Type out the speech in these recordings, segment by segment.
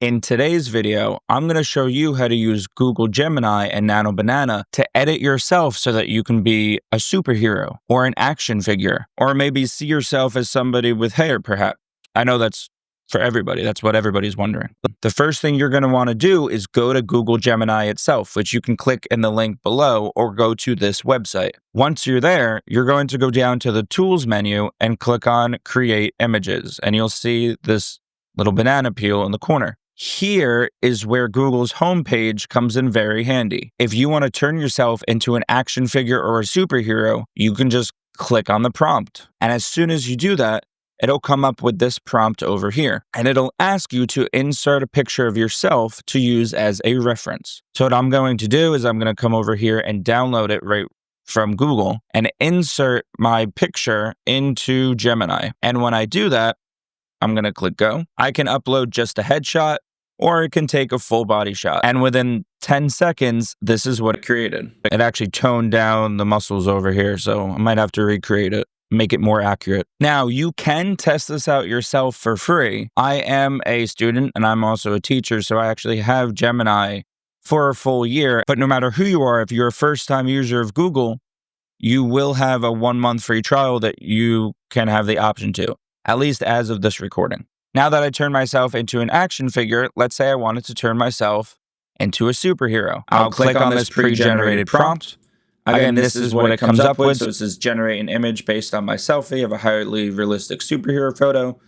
In today's video, I'm going to show you how to use Google Gemini and Nano to edit yourself so that you can be a superhero or an action figure, or maybe see yourself as somebody with hair, perhaps. I know that's for everybody. That's what everybody's wondering. The first thing you're going to want to do is go to Google Gemini itself, which you can click in the link below or go to this website. Once you're there, you're going to go down to the Tools menu and click on Create Images, and you'll see this little banana peel in the corner. Here is where Google's homepage comes in very handy. If you want to turn yourself into an action figure or a superhero, you can just click on the prompt. And as soon as you do that, it'll come up with this prompt over here. And it'll ask you to insert a picture of yourself to use as a reference. So what I'm going to do is I'm going to come over here and download it right from Google and insert my picture into Gemini. And when I do that, I'm going to click go. I can upload just a headshot, or it can take a full body shot. And within 10 seconds, this is what it created. It actually toned down the muscles over here, so I might have to recreate it, make it more accurate. Now, you can test this out yourself for free. I am a student and I'm also a teacher, so I actually have Gemini for a full year. But no matter who you are, if you're a first-time user of Google, you will have a 1-month free trial that you can have the option to, at least as of this recording. Now that I turn myself into an action figure, let's say I wanted to turn myself into a superhero. I'll click on this pre-generated prompt. Again, this is what it comes up with. So it says generate an image based on my selfie of a highly realistic superhero photo.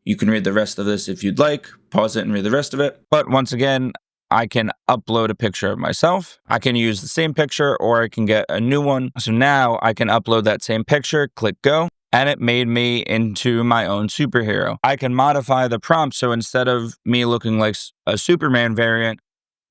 You can read the rest of this if you'd like. Pause it and read the rest of it. But once again, I can upload a picture of myself. I can use the same picture or I can get a new one. So now I can upload that same picture, click go. And it made me into my own superhero. I can modify the prompt, so instead of me looking like a Superman variant,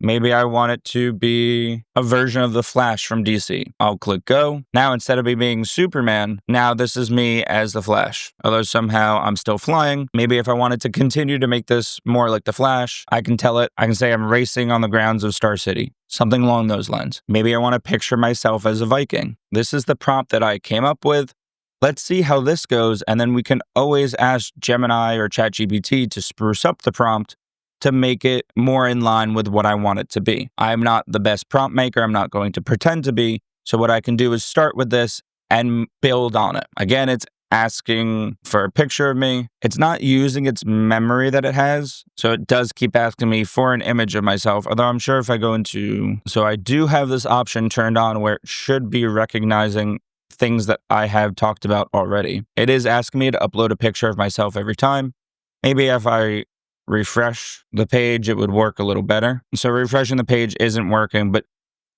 maybe I want it to be a version of the Flash from DC. I'll click go. Now, instead of me being Superman, now this is me as the Flash. Although somehow I'm still flying. Maybe if I wanted to continue to make this more like the Flash, I can say I'm racing on the grounds of Star City. Something along those lines. Maybe I want to picture myself as a Viking. This is the prompt that I came up with. Let's see how this goes, and then we can always ask Gemini or ChatGPT to spruce up the prompt to make it more in line with what I want it to be. I'm not the best prompt maker. I'm not going to pretend to be. So what I can do is start with this and build on it. Again, it's asking for a picture of me. It's not using its memory that it has. So it does keep asking me for an image of myself, although I'm sure if I go into... So I do have this option turned on where it should be recognizing things that I have talked about already. It is asking me to upload a picture of myself every time. Maybe if I refresh the page, it would work a little better. So refreshing the page isn't working, but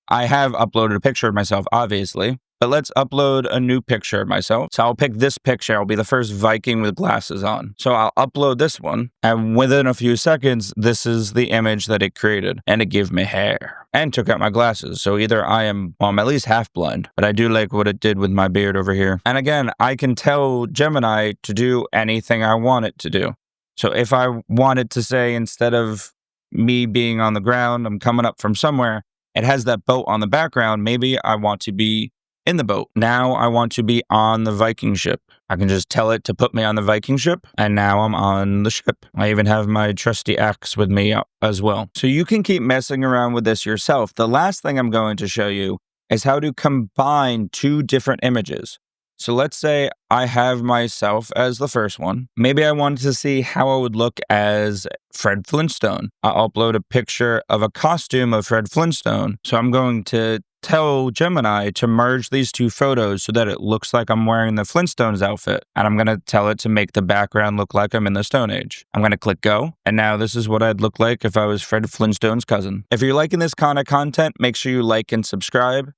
I have uploaded a picture of myself, obviously. But let's upload a new picture of myself. So I'll pick this picture. I'll be the first Viking with glasses on. So I'll upload this one. And within a few seconds, this is the image that it created. And it gave me hair and took out my glasses. So either I'm at least half blind, but I do like what it did with my beard over here. And again, I can tell Gemini to do anything I want it to do. So if I wanted to say, instead of me being on the ground, I'm coming up from somewhere, it has that boat on the background. Maybe I want to be in the boat. Now I want to be on the Viking ship. I can just tell it to put me on the Viking ship, and now I'm on the ship. I even have my trusty axe with me as well. So you can keep messing around with this yourself. The last thing I'm going to show you is how to combine two different images. So let's say I have myself as the first one. Maybe I wanted to see how I would look as Fred Flintstone. I'll upload a picture of a costume of Fred Flintstone. So I'm going to tell Gemini to merge these two photos so that it looks like I'm wearing the Flintstones outfit. And I'm going to tell it to make the background look like I'm in the Stone Age. I'm going to click go. And now this is what I'd look like if I was Fred Flintstone's cousin. If you're liking this kind of content, make sure you like and subscribe.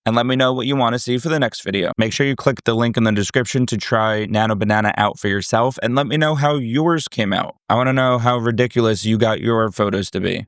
And let me know what you want to see for the next video. Make sure you click the link in the description to try Nano out for yourself. And let me know how yours came out. I want to know how ridiculous you got your photos to be.